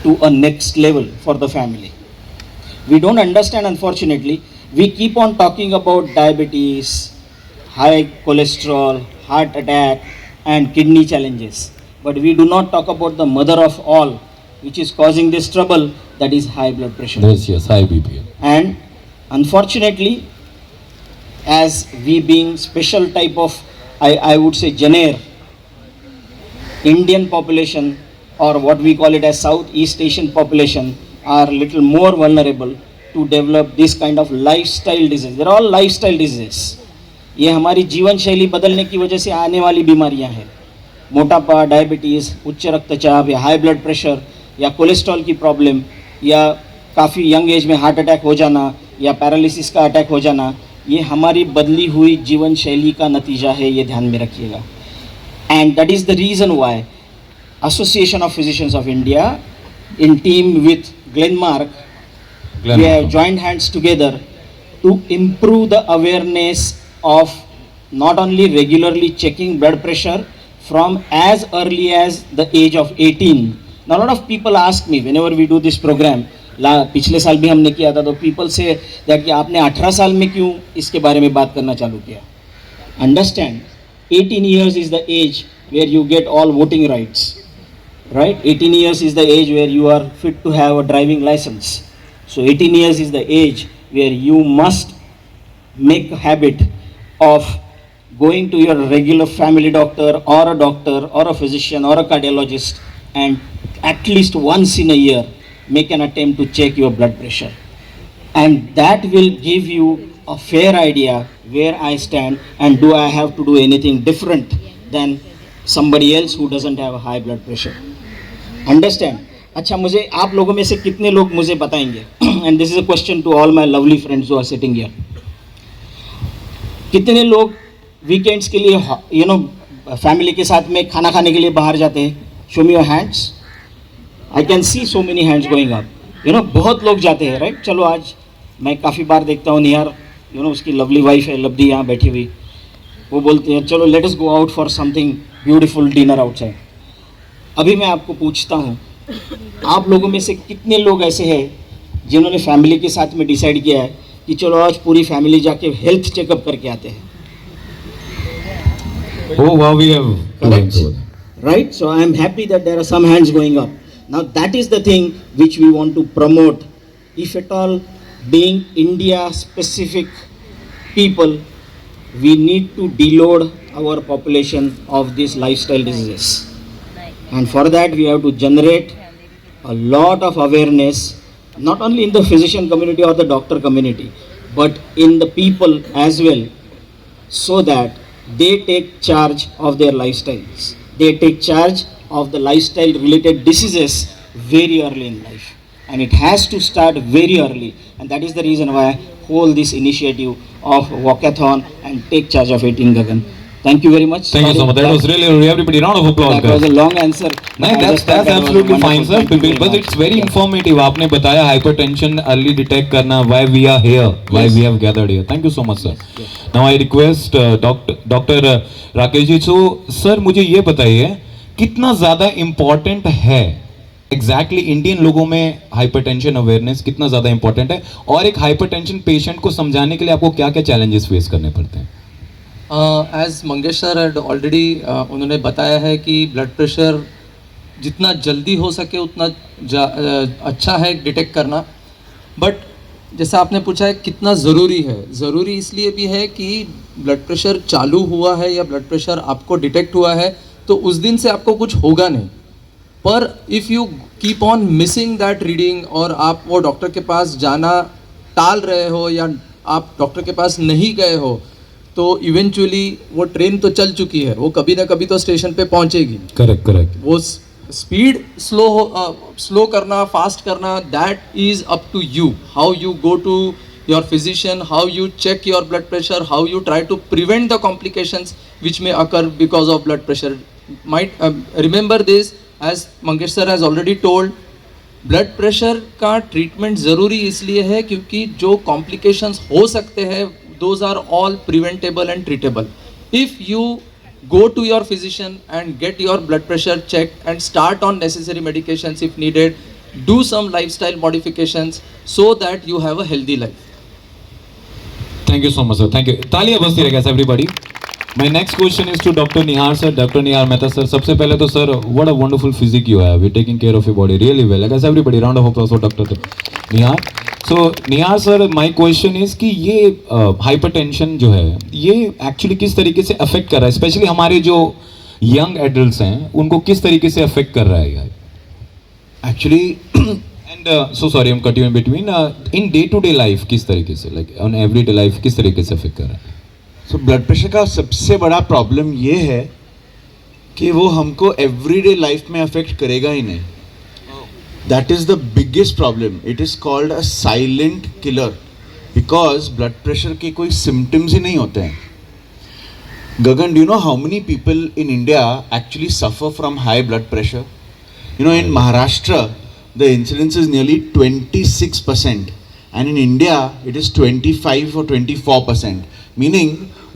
to a next level for the family. We don't understand, unfortunately. We keep on talking about diabetes, high cholesterol, heart attack, and kidney challenges. But we do not talk about the mother of all, which is causing this trouble, that is high blood pressure. Yes, high BP. And unfortunately, as we being special type of, I would say, genre, Indian population, or what we call it as Southeast Asian population, are little more vulnerable to develop this kind of lifestyle disease. They're all lifestyle diseases. ये हमारी जीवन शैली बदलने की वजह से आने वाली बीमारियां हैं. मोटापा, डायबिटीज़, उच्च रक्तचाप या हाई ब्लड प्रेशर या कोलेस्ट्रॉल की प्रॉब्लम या काफ़ी यंग एज में हार्ट अटैक हो जाना या पैरालिसिस का अटैक हो जाना, ये हमारी बदली हुई जीवन शैली का नतीजा है, ये ध्यान में रखिएगा. And that is the reason why Association of Physicians of India, in team with Glenmark, we have joined hands together to improve the awareness of not only regularly checking blood pressure from as early as the age of 18. Now a lot of people ask me whenever we do this program, पिछले साल भी हमने किया था, तो people say that कि आपने 18 साल में क्यों इसके बारे में बात करना चालू किया. Understand, 18 years is the age where you get all voting rights, right? 18 years is the age where you are fit to have a driving license. So 18 years is the age where you must make a habit of going to your regular family doctor or a physician or a cardiologist, and at least once in a year make an attempt to check your blood pressure. And that will give you a fair idea where I stand and do I have to do anything different than somebody else who doesn't have a high blood pressure. Understand? अच्छा, मुझे आप लोगों में से कितने लोग मुझे बताएंगे, and this is a question to all my lovely friends who are sitting here, कितने लोग वीकेंड्स के लिए फैमिली के साथ में खाना खाने के लिए बाहर जाते हैं? Show me your hands. I can see so many hands going up. बहुत लोग जाते हैं, राइट? चलो, आज मैं काफ़ी बार देखता हूँ निहार, उसकी लवली वाइफ है लब्धी यहाँ बैठी हुई, वो बोलते हैं चलो let us go out for something beautiful dinner outside. अभी मैं आपको पूछता हूँ, आप लोगों में से कितने लोग ऐसे हैं जिन्होंने फैमिली के साथ में डिसाइड किया है कि चलो आज पूरी फैमिली जाके हेल्थ चेकअप करके आते हैं? Oh wow, we have Correct. Right? So I am happy that there are some hands going up. Now that is the thing which we want to promote. If at all, being India specific people, we need to deload our population of these lifestyle diseases. And for that we have to generate a lot of awareness, not only in the physician community or the doctor community, but in the people as well, so that they take charge of their lifestyles. They take charge of the lifestyle related diseases very early in life. And it has to start very early. And that is the reason why I hold this initiative of walkathon and take charge of 18 Gagan. Thank you very much. Thank you so much. That was really, everybody, round of applause. That was a long answer. No, that's absolutely fine, sir. But it's very informative. आपने बताया hypertension early detect करना, why we are here, why we have gathered here. Thank you so much, sir. Now I request Dr. Rakesh ji. So, sir, मुझे ये बताइए कितना ज़्यादा important है exactly Indian लोगों में हाइपरटेंशन अवेयरनेस कितना ज़्यादा इंपॉर्टेंट है, और एक हाइपरटेंशन पेशेंट को समझाने के लिए आपको क्या क्या चैलेंजेस फेस करने पड़ते हैं? As Mangesh sir had already उन्होंने बताया है कि ब्लड प्रेशर जितना जल्दी हो सके उतना अच्छा है डिटेक्ट करना. बट जैसा आपने पूछा है कितना ज़रूरी है, ज़रूरी इसलिए भी है कि ब्लड प्रेशर चालू हुआ है या ब्लड प्रेशर आपको डिटेक्ट हुआ है तो उस दिन से आपको कुछ होगा नहीं. पर if you keep on missing that reading और आप वो डॉक्टर के पास जाना टाल रहे हो या आप डॉक्टर के पास नहीं गए हो, तो इवेंचुअली वो ट्रेन तो चल चुकी है, वो कभी ना कभी तो स्टेशन पे पहुंचेगी. करेक्ट. वो स्पीड स्लो करना, फास्ट करना, that is up to you. How you go to your physician, how you check your blood pressure, how you try to prevent the complications which may occur because of blood pressure. Might remember this, as Mangesh sir has already told, blood pressure का treatment ज़रूरी इसलिए है क्योंकि जो complications हो सकते हैं those are all preventable and treatable. If you go to your physician and get your blood pressure checked and start on necessary medications if needed, do some lifestyle modifications so that you have a healthy life. Thank you so much, sir. Thank you. तालियां बजती रहेगा everybody. My next question is to Dr. Nihar sir. Dr. Nihar Mehta sir. सबसे पहले तो sir, what a wonderful physique you have. You're taking care of your body really well. Guys, everybody, round of applause for Dr. Nihar. So Nihar sir, my question is कि ये hypertension जो है, ये actually किस तरीके से affect कर रहा है, especially हमारे जो young adults हैं, उनको किस तरीके से affect कर रहा है यार? Actually, And so sorry, I'm cutting you in between. In day-to-day life किस तरीके से, like on everyday life किस तरीके से affect कर रहा है? so ब्लड प्रेशर का सबसे बड़ा प्रॉब्लम ये है कि वो हमको एवरीडे लाइफ में अफेक्ट करेगा ही नहीं. That is the biggest problem. It is called a silent killer because blood pressure के कोई सिम्टम्स ही नहीं होते हैं. Gagan, do you know how many people in India actually suffer from high blood pressure? You know, in Maharashtra, the incidence is nearly 26%, and in India, it is 25 or 24%. Meaning,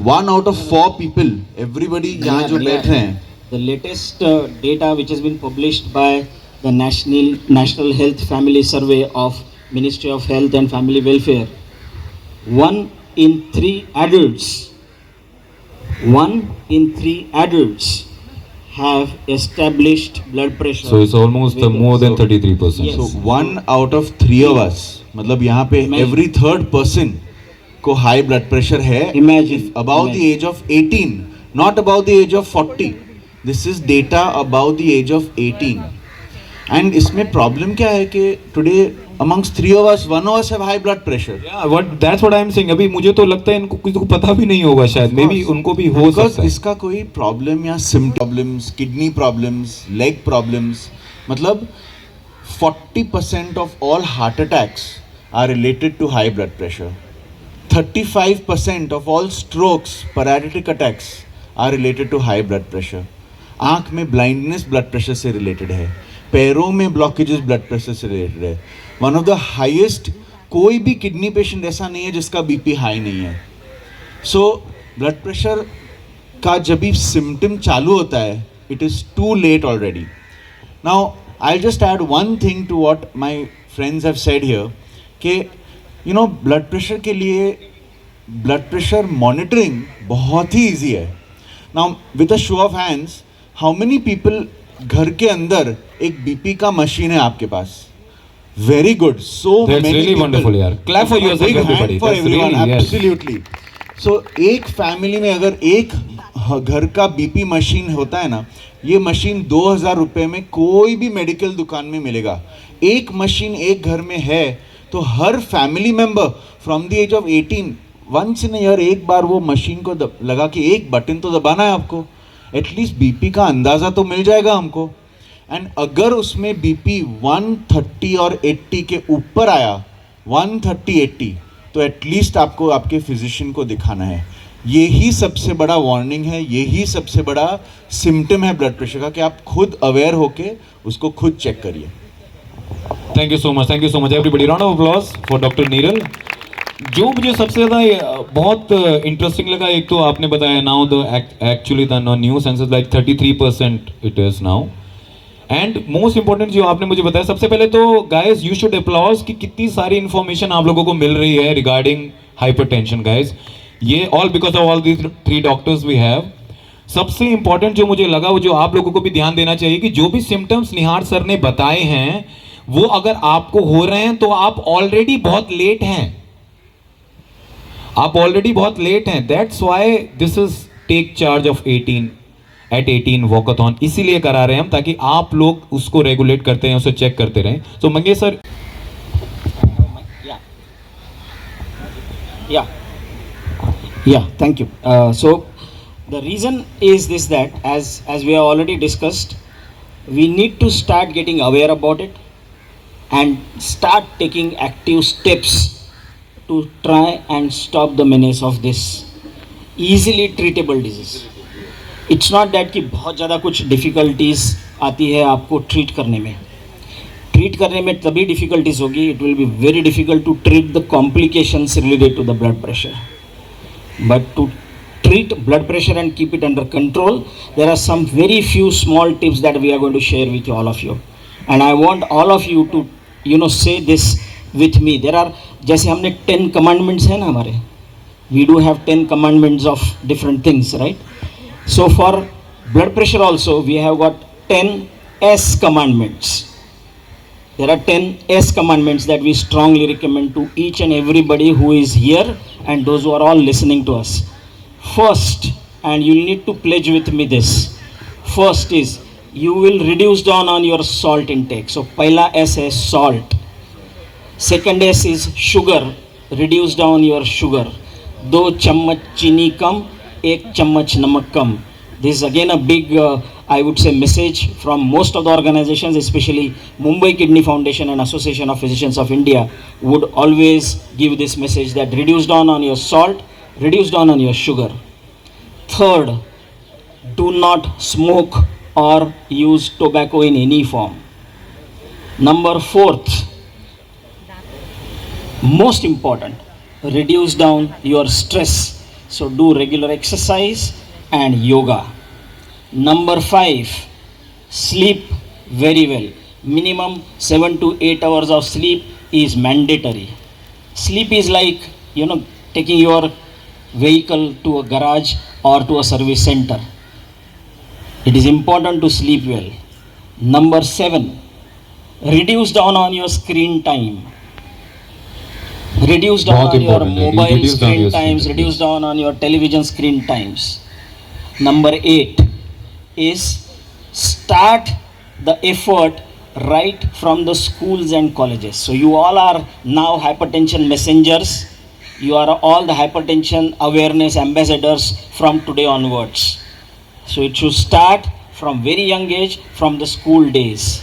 1 out of 4 people, everybody यहाँ जो बैठ रहे हैं. The latest data which has been published by the National Health Family Survey of Ministry of Health and Family Welfare, 1 in 3 adults have established blood pressure. So it's almost more than 33%. Yes. So 1 out of 3 of us, मतलब यहाँ पे every third person को high blood pressure है. Imagine. About the age of 18, not about the age of 40. This is data about the age of 18. And इसमें problem क्या है कि today amongst 3 of us, 1 of us have high blood pressure. Yeah, that's what I'm saying. अभी मुझे तो लगता है इनको किसी को पता भी नहीं होगा शायद. मे बी उनको भी हो सकता है. इसका कोई प्रॉब्लम या symptoms, kidney problems, leg problems, मतलब 40% of all heart attacks are related to high blood pressure. 35% of all strokes, paralytic attacks are related to high blood pressure. आँख में ब्लाइंडनेस ब्लड प्रेशर से रिलेटेड है. पैरों में blockages blood pressure से related है. One of the highest, कोई भी किडनी पेशेंट ऐसा नहीं है जिसका बीपी हाई नहीं है. सो ब्लड प्रेशर का जब भी सिम्टम चालू होता है, it is too late already. Now I just add one thing to what my friends have said here कि यू नो ब्लड प्रेशर के लिए ब्लड प्रेशर मॉनिटरिंग बहुत ही ईजी है. Now with a show of hands, how many people घर के अंदर एक बीपी का मशीन है आपके पास? Very good. So That's really wonderful यार. Clap for yourself, everybody. For That's everyone, really, yes. absolutely. So एक फैमिली में अगर एक घर का बीपी मशीन होता है ना, ये मशीन 2000 रुपये में कोई भी मेडिकल दुकान में मिलेगा. एक मशीन एक घर में है तो हर family member from the age of 18 once in year एक बार वो मशीन को लगा के एक बटन तो दबाना है आपको. एटलीस्ट बीपी का अंदाज़ा तो मिल जाएगा हमको. एंड अगर उसमें बीपी 130 और 80 के ऊपर आया, 130-80, तो एटलीस्ट आपको आपके फिजिशियन को दिखाना है. यही सबसे बड़ा वार्निंग है, यही सबसे बड़ा सिम्टम है ब्लड प्रेशर का कि आप खुद अवेयर होके उसको खुद चेक करिए. Thank you so much. Thank you so much, everybody. Round of applause for Dr. Neeral. जो मुझे सबसे ज़्यादा बहुत इंटरेस्टिंग लगा, एक तो आपने बताया now the actually the new census like 33% it is now. And most important जो आपने मुझे बताया, सबसे पहले तो गाइज यू शुड अप्लॉज कि कितनी सारी इन्फॉर्मेशन आप लोगों को मिल रही है रिगार्डिंग हाइपरटेंशन गाइज. ये all because of all the 3 doctors we have. सबसे इंपॉर्टेंट जो मुझे लगा वो जो आप लोगों को भी ध्यान देना चाहिए कि जो भी सिम्टम्स निहार सर ने बताए हैं वो अगर आपको हो रहे हैं तो आप ऑलरेडी बहुत लेट हैं. आप ऑलरेडी बहुत लेट हैं. That's why this is take charge of 18 walkathon इसीलिए करा रहे हैं हम, ताकि आप लोग उसको रेगुलेट करते हैं, उसे चेक करते रहें. So Mangesh sir. Yeah, thank you. So the reason is this, that as we have already discussed, we need to start getting aware about it and start taking active steps to try and stop the menace of this easily treatable disease. It's not that कि बहुत ज़्यादा कुछ difficulties आती है आपको treat करने में तभी डिफ़िकल्टीज़ होगी. It will be very difficult to treat the complications related to the blood pressure. But to treat blood pressure and keep it under control, there are some very few small tips that we are going to share with all of you. and I want all of you to say this with me. There are, जैसे हमने 10 commandments है ना हमारे, we do have 10 commandments of different things, right? So for blood pressure also we have got 10 S commandments. There are 10 S commandments that we strongly recommend to each and everybody who is here and those who are all listening to us. First, and you need to pledge with me this. First is you will reduce down on your salt intake. So pehla S is salt. Second S is sugar. Reduce down your sugar. 2 चम्मच चीनी कम, 1 चम्मच नमक कम. This is again a big I would say message from most of the organizations, especially Mumbai Kidney Foundation and Association of Physicians of India would always give this message that reduce down on your salt, reduce down on your sugar. Third, do not smoke or use tobacco in any form. Number fourth, most important, reduce down your stress. So do regular exercise and yoga. Number 5, sleep very well. Minimum 7 to 8 hours of sleep is mandatory. Sleep is like, taking your vehicle to a garage or to a service center. It is important to sleep well. Number 7, reduce down on your screen time. Reduce down on your mobile screen times, reduce down on your television screen times. Number 8 is start the effort right from the schools and colleges. So you all are now hypertension messengers. You are all the hypertension awareness ambassadors from today onwards. So it should start from very young age, from the school days.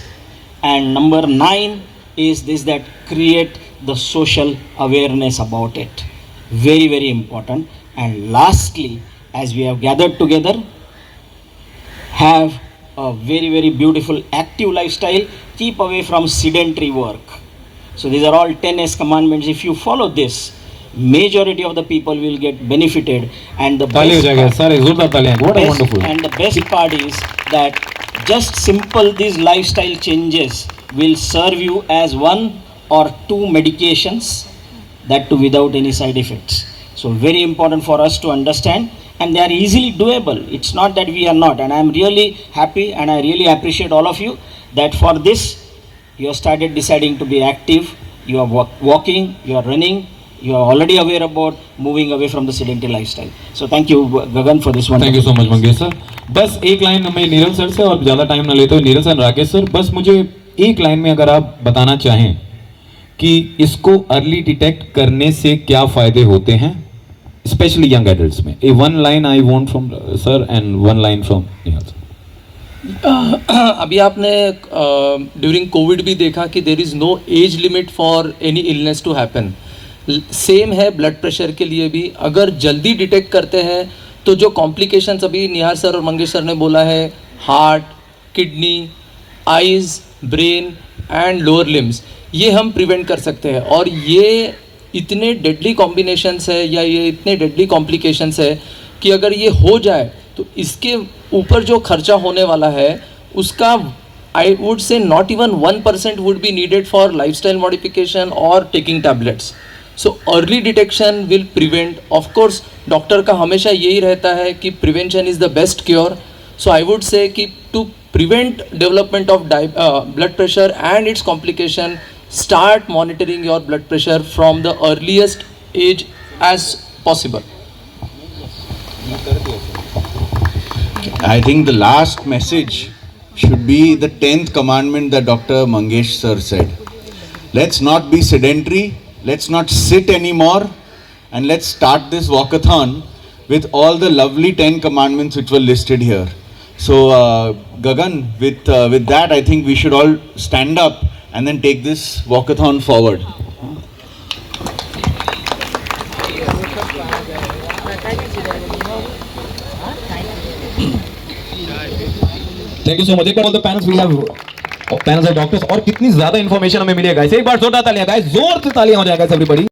And number 9 is this, that create the social awareness about it. Very, very important. And lastly, as we have gathered together, have a very, very beautiful active lifestyle. Keep away from sedentary work. So these are all 10S commandments. If you follow this, majority of the people will get benefited. And the best part is that just simple these lifestyle changes will serve you as 1 or 2 medications, that too without any side effects. So very important for us to understand, and they are easily doable. It's not that we are not, and I am really happy and I really appreciate all of you that for this you have started deciding to be active. You are walking, you are running, you are already aware about moving away from the sedentary lifestyle. So thank you Gagan for this one. Thank you so much Mangesh sir. बस एक line मैं Niral sir से, और ज़्यादा time ना लेते हुए Niral sir, Rakesh sir, बस मुझे एक लाइन में अगर आप बताना चाहें कि इसको अर्ली डिटेक्ट करने से क्या फ़ायदे होते हैं, स्पेशली यंग एडल्ट्स में. A one line I want from sir and one line from Nihal sir. अभी आपने ड्यूरिंग कोविड भी देखा कि there is no age limit for any illness to happen. Same है ब्लड प्रेशर के लिए भी. अगर जल्दी डिटेक्ट करते हैं तो जो कॉम्प्लिकेशंस अभी निहार सर और मंगेश सर ने बोला है, heart, kidney, eyes, brain and lower limbs, ये हम प्रिवेंट कर सकते हैं. और ये इतने डेडली कॉम्बिनेशंस है या ये इतने डेडली कॉम्प्लिकेशंस है कि अगर ये हो जाए तो इसके ऊपर जो खर्चा होने वाला है उसका I would say not even 1% would be needed for lifestyle modification और taking tablets. So early detection will prevent. Of course doctor का हमेशा यही रहता है कि prevention is the best cure. So I would say कि to prevent development of blood pressure and its complication, start monitoring your blood pressure from the earliest age as possible. I think the last message should be the 10th commandment that Dr. Mangesh sir said. Let's not be sedentary, let's not sit anymore, and let's start this walkathon with all the lovely 10 commandments which were listed here. So Gagan, with that, I think we should all stand up and then take this walkathon forward. Thank you so much. all the panels we have panels of doctors, और कितनी ज्यादा information हमें मिलेगा. एक बार जोरदार तालियां guys, जोर से तालियां हो जाएगा everybody.